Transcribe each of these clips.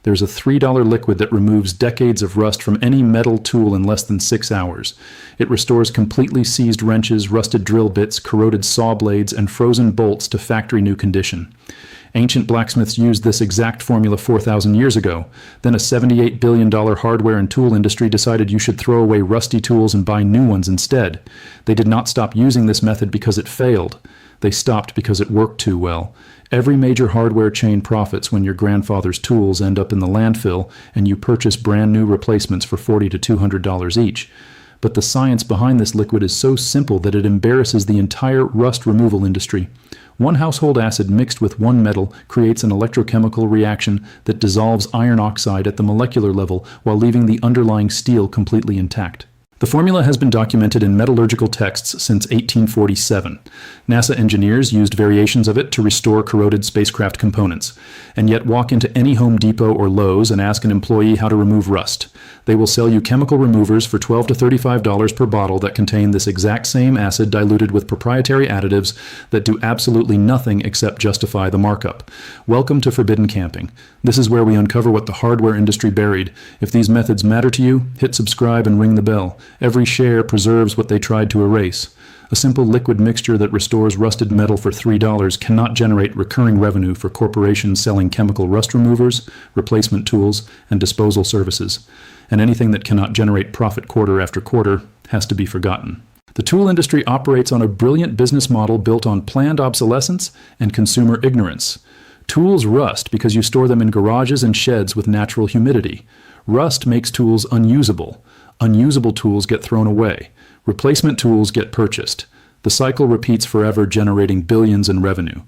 There's a $3 liquid that removes decades of rust from any metal tool in less than 6 hours. It restores completely seized wrenches, rusted drill bits, corroded saw blades, and frozen bolts to factory-new condition. Ancient blacksmiths used this exact formula 4,000 years ago. Then a $78 billion hardware and tool industry decided you should throw away rusty tools and buy new ones instead. They did not stop using this method because it failed. They stopped because it worked too well. Every major hardware chain profits when your grandfather's tools end up in the landfill and you purchase brand new replacements for $40 to $200 each. But the science behind this liquid is so simple that it embarrasses the entire rust removal industry. One household acid mixed with one metal creates an electrochemical reaction that dissolves iron oxide at the molecular level while leaving the underlying steel completely intact. The formula has been documented in metallurgical texts since 1847. NASA engineers used variations of it to restore corroded spacecraft components. And yet walk into any Home Depot or Lowe's and ask an employee how to remove rust. They will sell you chemical removers for $12 to $35 per bottle that contain this exact same acid diluted with proprietary additives that do absolutely nothing except justify the markup. Welcome to Forbidden Camping. This is where we uncover what the hardware industry buried. If these methods matter to you, hit subscribe and ring the bell. Every share preserves what they tried to erase. A simple liquid mixture that restores rusted metal for $3 cannot generate recurring revenue for corporations selling chemical rust removers, replacement tools, and disposal services. And anything that cannot generate profit quarter after quarter has to be forgotten. The tool industry operates on a brilliant business model built on planned obsolescence and consumer ignorance. Tools rust because you store them in garages and sheds with natural humidity. Rust makes tools unusable. Unusable tools get thrown away. Replacement tools get purchased. The cycle repeats forever, generating billions in revenue.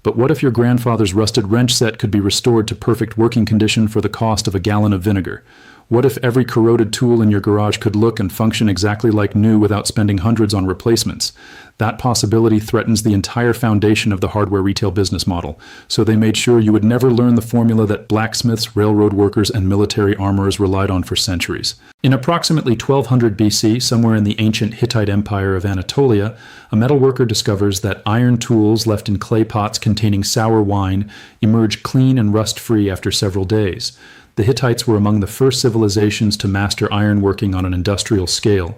But what if your grandfather's rusted wrench set could be restored to perfect working condition for the cost of a gallon of vinegar? What if every corroded tool in your garage could look and function exactly like new without spending hundreds on replacements? That possibility threatens the entire foundation of the hardware retail business model, so they made sure you would never learn the formula that blacksmiths, railroad workers, and military armorers relied on for centuries. In approximately 1200 BC, somewhere in the ancient Hittite Empire of Anatolia, a metalworker discovers that iron tools left in clay pots containing sour wine emerge clean and rust-free after several days. The Hittites were among the first civilizations to master ironworking on an industrial scale.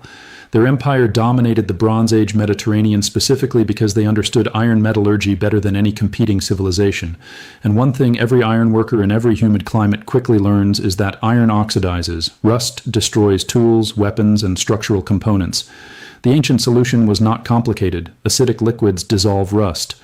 Their empire dominated the Bronze Age Mediterranean specifically because they understood iron metallurgy better than any competing civilization. And one thing every ironworker in every humid climate quickly learns is that iron oxidizes. Rust destroys tools, weapons, and structural components. The ancient solution was not complicated. Acidic liquids dissolve rust.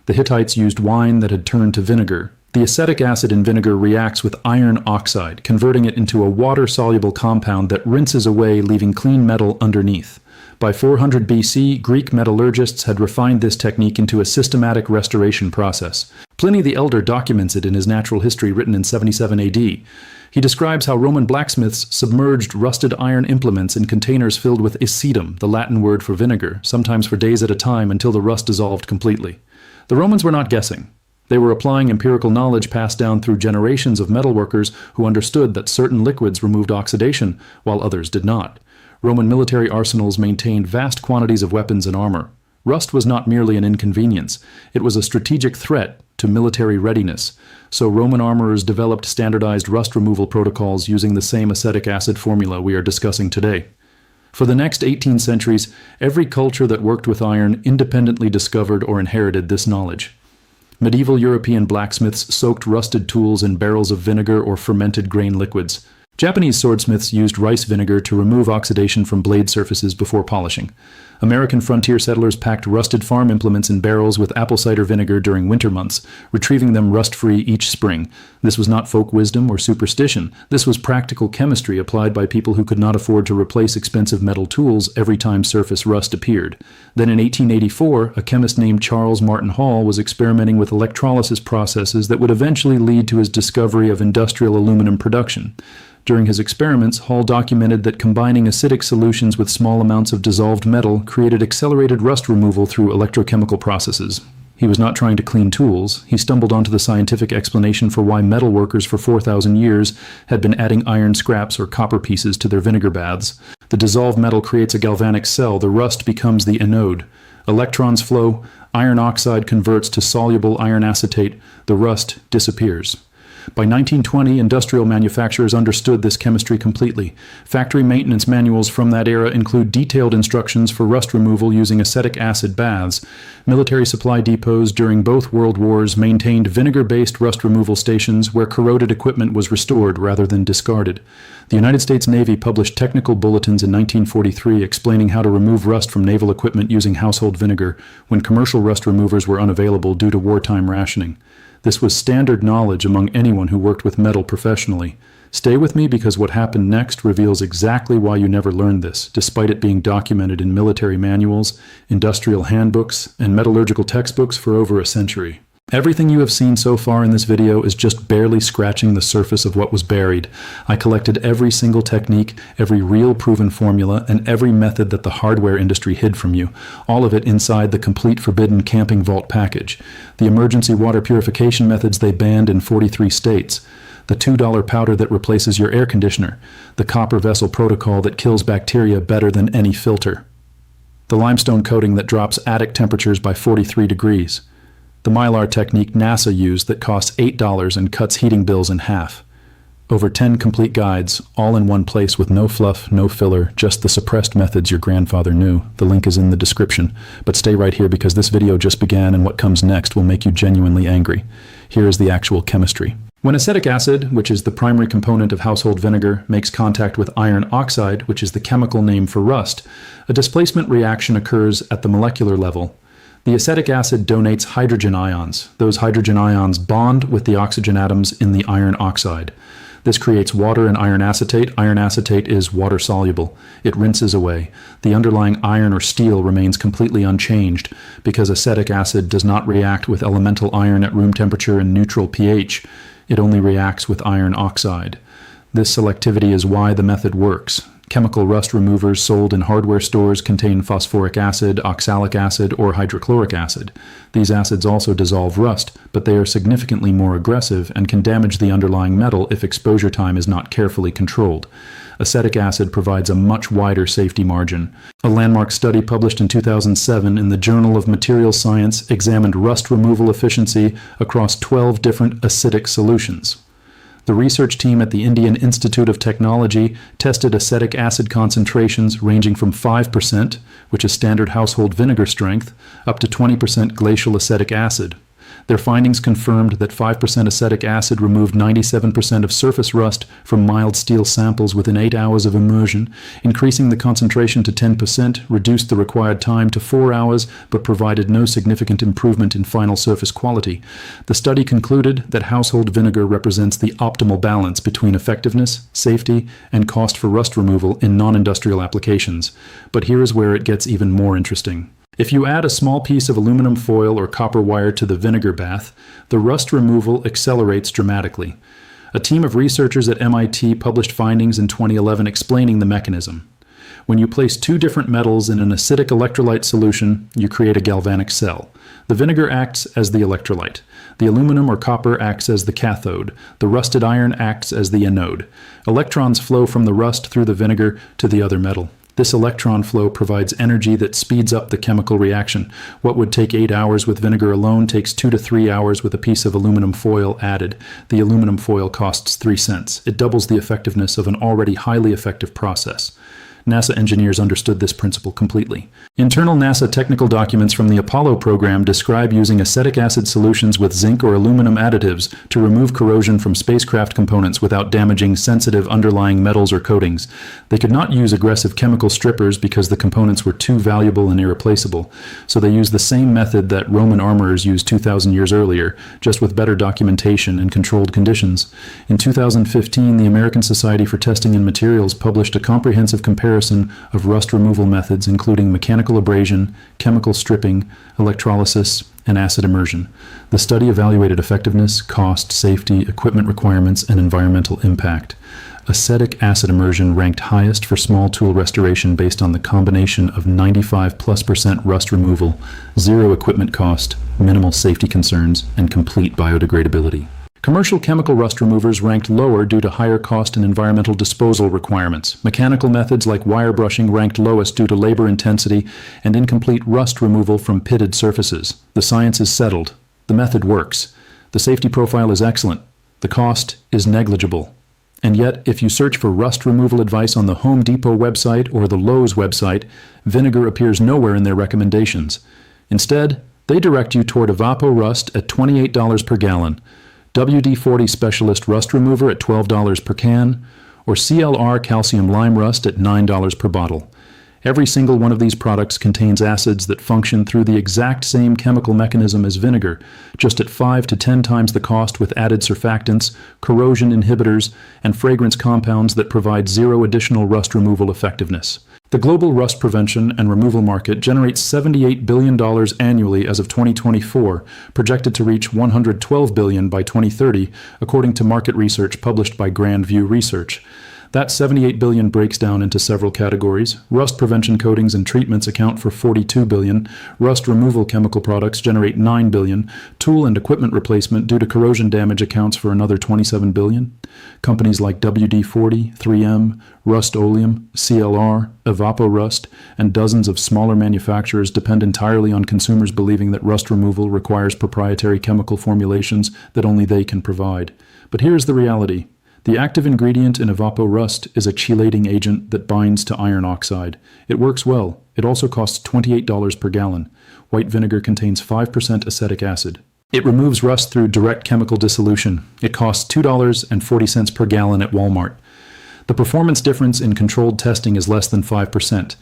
The Hittites used wine that had turned to vinegar. The acetic acid in vinegar reacts with iron oxide, converting it into a water-soluble compound that rinses away, leaving clean metal underneath. By 400 BC, Greek metallurgists had refined this technique into a systematic restoration process. Pliny the Elder documents it in his Natural History written in 77 AD. He describes how Roman blacksmiths submerged rusted iron implements in containers filled with icidum, the Latin word for vinegar, sometimes for days at a time until the rust dissolved completely. The Romans were not guessing. They were applying empirical knowledge passed down through generations of metalworkers who understood that certain liquids removed oxidation, while others did not. Roman military arsenals maintained vast quantities of weapons and armor. Rust was not merely an inconvenience. It was a strategic threat to military readiness. So Roman armorers developed standardized rust removal protocols using the same acetic acid formula we are discussing today. For the next 18 centuries, every culture that worked with iron independently discovered or inherited this knowledge. Medieval European blacksmiths soaked rusted tools in barrels of vinegar or fermented grain liquids. Japanese swordsmiths used rice vinegar to remove oxidation from blade surfaces before polishing. American frontier settlers packed rusted farm implements in barrels with apple cider vinegar during winter months, retrieving them rust-free each spring. This was not folk wisdom or superstition. This was practical chemistry applied by people who could not afford to replace expensive metal tools every time surface rust appeared. Then in 1884, a chemist named Charles Martin Hall was experimenting with electrolysis processes that would eventually lead to his discovery of industrial aluminum production. During his experiments, Hall documented that combining acidic solutions with small amounts of dissolved metal created accelerated rust removal through electrochemical processes. He was not trying to clean tools. He stumbled onto the scientific explanation for why metal workers for 4,000 years had been adding iron scraps or copper pieces to their vinegar baths. The dissolved metal creates a galvanic cell. The rust becomes the anode. Electrons flow. Iron oxide converts to soluble iron acetate. The rust disappears. By 1920, industrial manufacturers understood this chemistry completely. Factory maintenance manuals from that era include detailed instructions for rust removal using acetic acid baths. Military supply depots during both World Wars maintained vinegar-based rust removal stations where corroded equipment was restored rather than discarded. The United States Navy published technical bulletins in 1943 explaining how to remove rust from naval equipment using household vinegar when commercial rust removers were unavailable due to wartime rationing. This was standard knowledge among anyone who worked with metal professionally. Stay with me because what happened next reveals exactly why you never learned this, despite it being documented in military manuals, industrial handbooks, and metallurgical textbooks for over a century. Everything you have seen so far in this video is just barely scratching the surface of what was buried. I collected every single technique, every real proven formula, and every method that the hardware industry hid from you, all of it inside the complete forbidden camping vault package. The emergency water purification methods they banned in 43 states. The $2 powder that replaces your air conditioner. The copper vessel protocol that kills bacteria better than any filter. The limestone coating that drops attic temperatures by 43 degrees. The Mylar technique NASA used that costs $8 and cuts heating bills in half. Over 10 complete guides, all in one place with no fluff, no filler, just the suppressed methods your grandfather knew. The link is in the description. But stay right here because this video just began and what comes next will make you genuinely angry. Here is the actual chemistry. When acetic acid, which is the primary component of household vinegar, makes contact with iron oxide, which is the chemical name for rust, a displacement reaction occurs at the molecular level. The acetic acid donates hydrogen ions. Those hydrogen ions bond with the oxygen atoms in the iron oxide. This creates water and iron acetate. Iron acetate is water-soluble. It rinses away. The underlying iron or steel remains completely unchanged because acetic acid does not react with elemental iron at room temperature and neutral pH. It only reacts with iron oxide. This selectivity is why the method works. Chemical rust removers sold in hardware stores contain phosphoric acid, oxalic acid, or hydrochloric acid. These acids also dissolve rust, but they are significantly more aggressive and can damage the underlying metal if exposure time is not carefully controlled. Acetic acid provides a much wider safety margin. A landmark study published in 2007 in the Journal of Materials Science examined rust removal efficiency across 12 different acidic solutions. The research team at the Indian Institute of Technology tested acetic acid concentrations ranging from 5%, which is standard household vinegar strength, up to 20% glacial acetic acid. Their findings confirmed that 5% acetic acid removed 97% of surface rust from mild steel samples within 8 hours of immersion. Increasing the concentration to 10% reduced the required time to 4 hours, but provided no significant improvement in final surface quality. The study concluded that household vinegar represents the optimal balance between effectiveness, safety, and cost for rust removal in non-industrial applications. But here is where it gets even more interesting. If you add a small piece of aluminum foil or copper wire to the vinegar bath, the rust removal accelerates dramatically. A team of researchers at MIT published findings in 2011 explaining the mechanism. When you place two different metals in an acidic electrolyte solution, you create a galvanic cell. The vinegar acts as the electrolyte. The aluminum or copper acts as the cathode. The rusted iron acts as the anode. Electrons flow from the rust through the vinegar to the other metal. This electron flow provides energy that speeds up the chemical reaction. What would take 8 hours with vinegar alone takes 2 to 3 hours with a piece of aluminum foil added. The aluminum foil costs 3 cents. It doubles the effectiveness of an already highly effective process. NASA engineers understood this principle completely. Internal NASA technical documents from the Apollo program describe using acetic acid solutions with zinc or aluminum additives to remove corrosion from spacecraft components without damaging sensitive underlying metals or coatings. They could not use aggressive chemical strippers because the components were too valuable and irreplaceable, so they used the same method that Roman armorers used 2,000 years earlier, just with better documentation and controlled conditions. In 2015, the American Society for Testing in Materials published a comprehensive comparison of rust removal methods including mechanical abrasion, chemical stripping, electrolysis, and acid immersion. The study evaluated effectiveness, cost, safety, equipment requirements, and environmental impact. Acetic acid immersion ranked highest for small tool restoration based on the combination of 95+% rust removal, zero equipment cost, minimal safety concerns, and complete biodegradability. Commercial chemical rust removers ranked lower due to higher cost and environmental disposal requirements. Mechanical methods like wire brushing ranked lowest due to labor intensity and incomplete rust removal from pitted surfaces. The science is settled. The method works. The safety profile is excellent. The cost is negligible. And yet, if you search for rust removal advice on the Home Depot website or the Lowe's website, vinegar appears nowhere in their recommendations. Instead, they direct you toward Evapco Rust at $28 per gallon, WD-40 Specialist Rust Remover at $12 per can, or CLR Calcium Lime Rust at $9 per bottle. Every single one of these products contains acids that function through the exact same chemical mechanism as vinegar, just at 5 to 10 times the cost, with added surfactants, corrosion inhibitors, and fragrance compounds that provide zero additional rust removal effectiveness. The global rust prevention and removal market generates $78 billion annually as of 2024, projected to reach $112 billion by 2030, according to market research published by Grand View Research. That $78 billion breaks down into several categories. Rust prevention coatings and treatments account for $42 billion. Rust removal chemical products generate $9 billion. Tool and equipment replacement due to corrosion damage accounts for another $27 billion. Companies like WD-40, 3M, Rust-Oleum, CLR, Evapco Rust, and dozens of smaller manufacturers depend entirely on consumers believing that rust removal requires proprietary chemical formulations that only they can provide. But here's the reality. The active ingredient in Evapco Rust is a chelating agent that binds to iron oxide. It works well. It also costs $28 per gallon. White vinegar contains 5% acetic acid. It removes rust through direct chemical dissolution. It costs $2.40 per gallon at Walmart. The performance difference in controlled testing is less than 5%.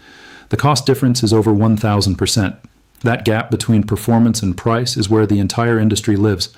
The cost difference is over 1,000%. That gap between performance and price is where the entire industry lives.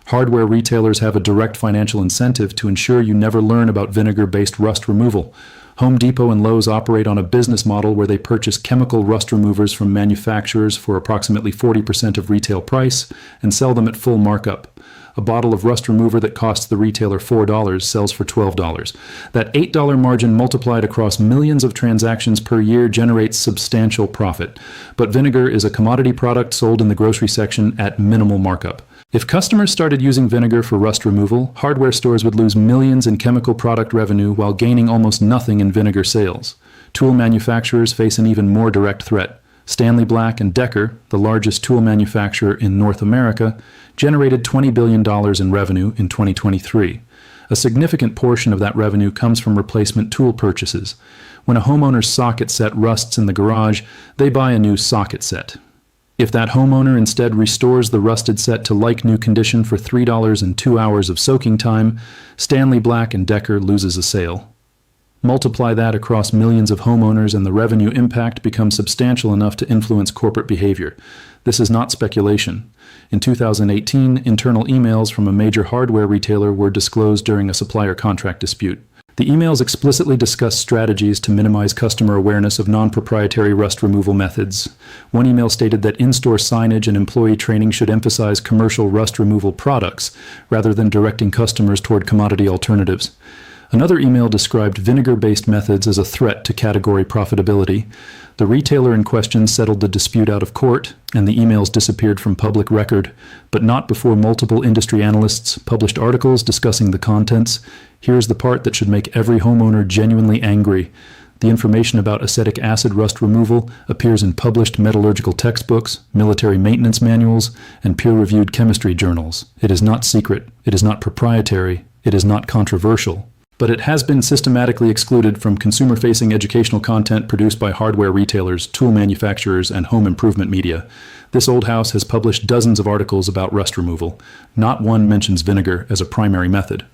Hardware retailers have a direct financial incentive to ensure you never learn about vinegar-based rust removal. Home Depot and Lowe's operate on a business model where they purchase chemical rust removers from manufacturers for approximately 40% of retail price and sell them at full markup. A bottle of rust remover that costs the retailer $4 sells for $12. That $8 margin multiplied across millions of transactions per year generates substantial profit. But vinegar is a commodity product sold in the grocery section at minimal markup. If customers started using vinegar for rust removal, hardware stores would lose millions in chemical product revenue while gaining almost nothing in vinegar sales. Tool manufacturers face an even more direct threat. Stanley Black & Decker, the largest tool manufacturer in North America, generated $20 billion in revenue in 2023. A significant portion of that revenue comes from replacement tool purchases. When a homeowner's socket set rusts in the garage, they buy a new socket set. If that homeowner instead restores the rusted set to like-new condition for $3 and 2 hours of soaking time, Stanley Black & Decker loses a sale. Multiply that across millions of homeowners and the revenue impact becomes substantial enough to influence corporate behavior. This is not speculation. In 2018, internal emails from a major hardware retailer were disclosed during a supplier contract dispute. The emails explicitly discuss strategies to minimize customer awareness of non-proprietary rust removal methods. One email stated that in-store signage and employee training should emphasize commercial rust removal products rather than directing customers toward commodity alternatives. Another email described vinegar-based methods as a threat to category profitability. The retailer in question settled the dispute out of court, and the emails disappeared from public record, but not before multiple industry analysts published articles discussing the contents. Here's the part that should make every homeowner genuinely angry. The information about acetic acid rust removal appears in published metallurgical textbooks, military maintenance manuals, and peer-reviewed chemistry journals. It is not secret. It is not proprietary. It is not controversial. But it has been systematically excluded from consumer-facing educational content produced by hardware retailers, tool manufacturers, and home improvement media. This old house has published dozens of articles about rust removal. Not one mentions vinegar as a primary method.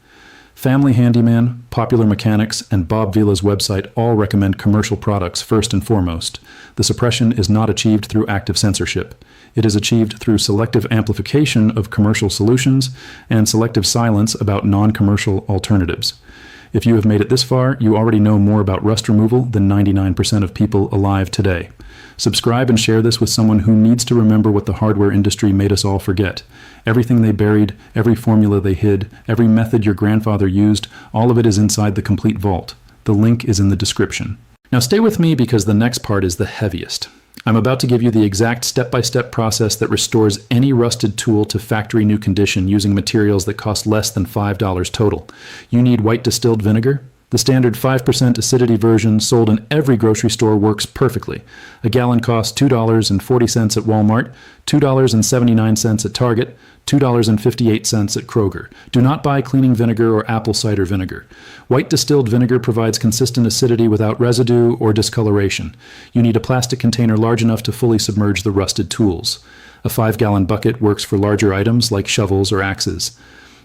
Family Handyman, Popular Mechanics, and Bob Vila's website all recommend commercial products first and foremost. The suppression is not achieved through active censorship. It is achieved through selective amplification of commercial solutions and selective silence about non-commercial alternatives. If you have made it this far, you already know more about rust removal than 99% of people alive today. Subscribe and share this with someone who needs to remember what the hardware industry made us all forget. Everything they buried, every formula they hid, every method your grandfather used, all of it is inside the complete vault. The link is in the description. Now stay with me because the next part is the heaviest. I'm about to give you the exact step-by-step process that restores any rusted tool to factory new condition using materials that cost less than $5 total. You need white distilled vinegar? The standard 5% acidity version sold in every grocery store works perfectly. A gallon costs $2.40 at Walmart, $2.79 at Target, $2.58 at Kroger. Do not buy cleaning vinegar or apple cider vinegar. White distilled vinegar provides consistent acidity without residue or discoloration. You need a plastic container large enough to fully submerge the rusted tools. A 5-gallon bucket works for larger items like shovels or axes.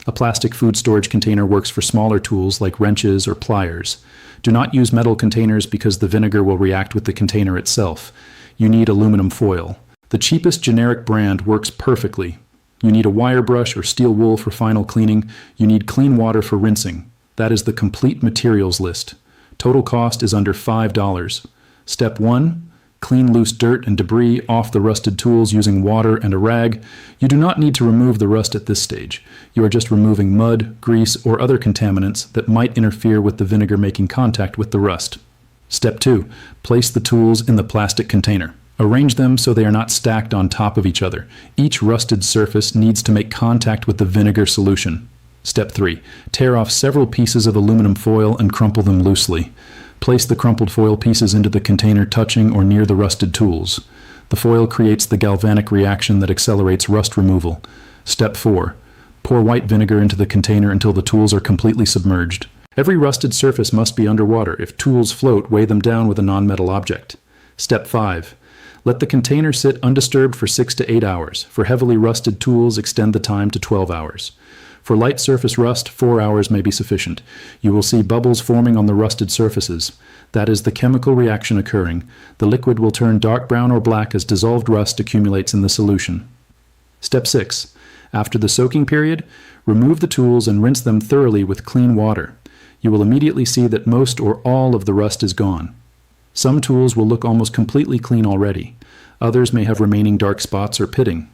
A plastic food storage container works for smaller tools like wrenches or pliers. Do not use metal containers because the vinegar will react with the container itself. You need aluminum foil. The cheapest generic brand works perfectly. You need a wire brush or steel wool for final cleaning. You need clean water for rinsing. That is the complete materials list. Total cost is under $5. Step 1. Clean loose dirt and debris off the rusted tools using water and a rag. You do not need to remove the rust at this stage. You are just removing mud, grease, or other contaminants that might interfere with the vinegar making contact with the rust. Step 2. Place the tools in the plastic container. Arrange them so they are not stacked on top of each other. Each rusted surface needs to make contact with the vinegar solution. Step 3. Tear off several pieces of aluminum foil and crumple them loosely. Place the crumpled foil pieces into the container touching or near the rusted tools. The foil creates the galvanic reaction that accelerates rust removal. Step 4. Pour white vinegar into the container until the tools are completely submerged. Every rusted surface must be underwater. If tools float, weigh them down with a non-metal object. Step 5. Let the container sit undisturbed for 6 to 8 hours. For heavily rusted tools, extend the time to 12 hours. For light surface rust, 4 hours may be sufficient. You will see bubbles forming on the rusted surfaces. That is the chemical reaction occurring. The liquid will turn dark brown or black as dissolved rust accumulates in the solution. Step 6. After the soaking period, remove the tools and rinse them thoroughly with clean water. You will immediately see that most or all of the rust is gone. Some tools will look almost completely clean already. Others may have remaining dark spots or pitting.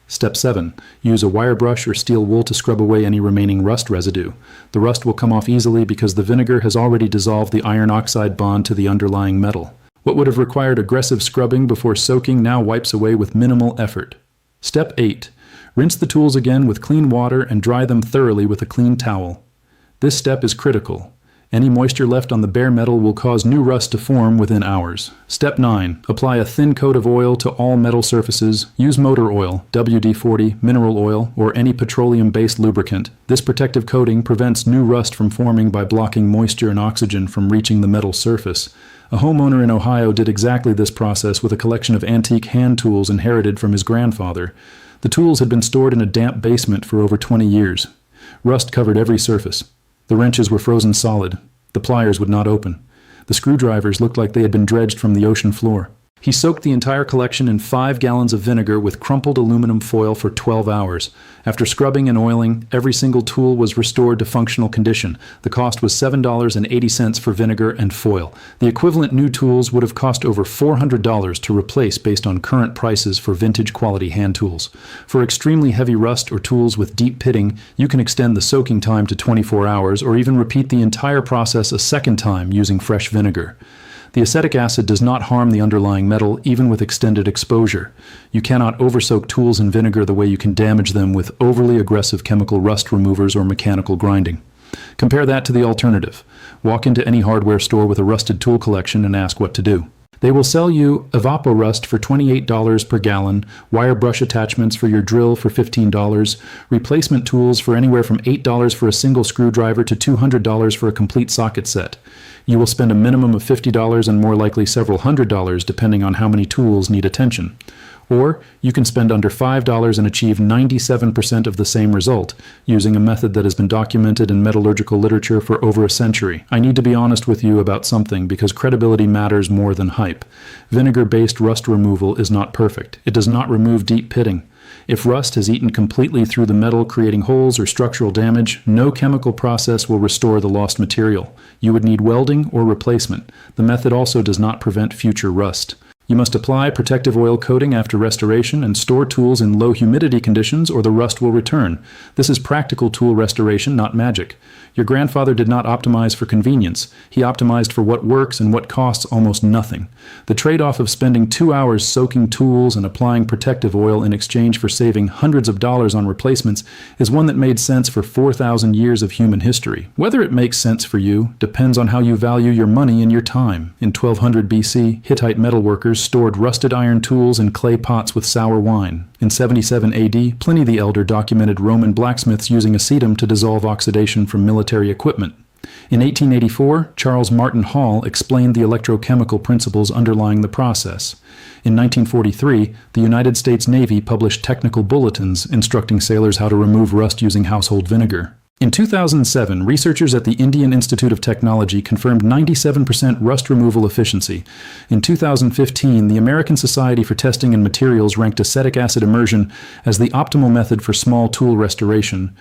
Step 7. Use a wire brush or steel wool to scrub away any remaining rust residue. The rust will come off easily because the vinegar has already dissolved the iron oxide bond to the underlying metal. What would have required aggressive scrubbing before soaking now wipes away with minimal effort. Step 8. Rinse the tools again with clean water and dry them thoroughly with a clean towel. This step is critical. Any moisture left on the bare metal will cause new rust to form within hours. Step 9. Apply a thin coat of oil to all metal surfaces. Use motor oil, WD-40, mineral oil, or any petroleum-based lubricant. This protective coating prevents new rust from forming by blocking moisture and oxygen from reaching the metal surface. A homeowner in Ohio did exactly this process with a collection of antique hand tools inherited from his grandfather. The tools had been stored in a damp basement for over 20 years. Rust covered every surface. The wrenches were frozen solid. The pliers would not open. The screwdrivers looked like they had been dredged from the ocean floor. He soaked the entire collection in 5 gallons of vinegar with crumpled aluminum foil for 12 hours. After scrubbing and oiling, every single tool was restored to functional condition. The cost was $7.80 for vinegar and foil. The equivalent new tools would have cost over $400 to replace based on current prices for vintage quality hand tools. For extremely heavy rust or tools with deep pitting, you can extend the soaking time to 24 hours or even repeat the entire process a second time using fresh vinegar. The acetic acid does not harm the underlying metal even with extended exposure. You cannot oversoak tools in vinegar the way you can damage them with overly aggressive chemical rust removers or mechanical grinding. Compare that to the alternative. Walk into any hardware store with a rusted tool collection and ask what to do. They will sell you Evapo-Rust for $28 per gallon, wire brush attachments for your drill for $15, replacement tools for anywhere from $8 for a single screwdriver to $200 for a complete socket set. You will spend a minimum of $50 and more likely several $100 depending on how many tools need attention. Or you can spend under $5 and achieve 97% of the same result, using a method that has been documented in metallurgical literature for over a century. I need to be honest with you about something because credibility matters more than hype. Vinegar-based rust removal is not perfect. It does not remove deep pitting. If rust has eaten completely through the metal, creating holes or structural damage, no chemical process will restore the lost material. You would need welding or replacement. The method also does not prevent future rust. You must apply protective oil coating after restoration and store tools in low humidity conditions or the rust will return. This is practical tool restoration, not magic. Your grandfather did not optimize for convenience. He optimized for what works and what costs almost nothing. The trade-off of spending 2 hours soaking tools and applying protective oil in exchange for saving hundreds of dollars on replacements is one that made sense for 4,000 years of human history. Whether it makes sense for you depends on how you value your money and your time. In 1200 BC, Hittite metalworkers stored rusted iron tools in clay pots with sour wine. In 77 AD, Pliny the Elder documented Roman blacksmiths using acetum to dissolve oxidation from military equipment. In 1884, Charles Martin Hall explained the electrochemical principles underlying the process. In 1943, the United States Navy published technical bulletins instructing sailors how to remove rust using household vinegar. In 2007, researchers at the Indian Institute of Technology confirmed 97% rust removal efficiency. In 2015, the American Society for Testing and Materials ranked acetic acid immersion as the optimal method for small tool restoration.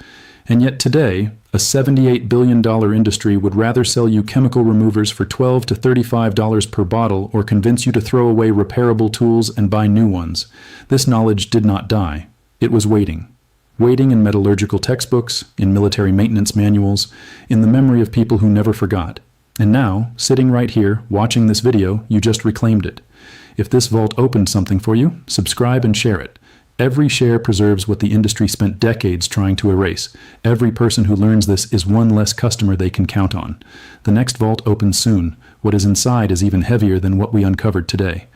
And yet today, a $78 billion industry would rather sell you chemical removers for $12 to $35 per bottle or convince you to throw away repairable tools and buy new ones. This knowledge did not die. It was waiting. Waiting in metallurgical textbooks, in military maintenance manuals, in the memory of people who never forgot. And now, sitting right here, watching this video, you just reclaimed it. If this vault opened something for you, subscribe and share it. Every share preserves what the industry spent decades trying to erase. Every person who learns this is one less customer they can count on. The next vault opens soon. What is inside is even heavier than what we uncovered today.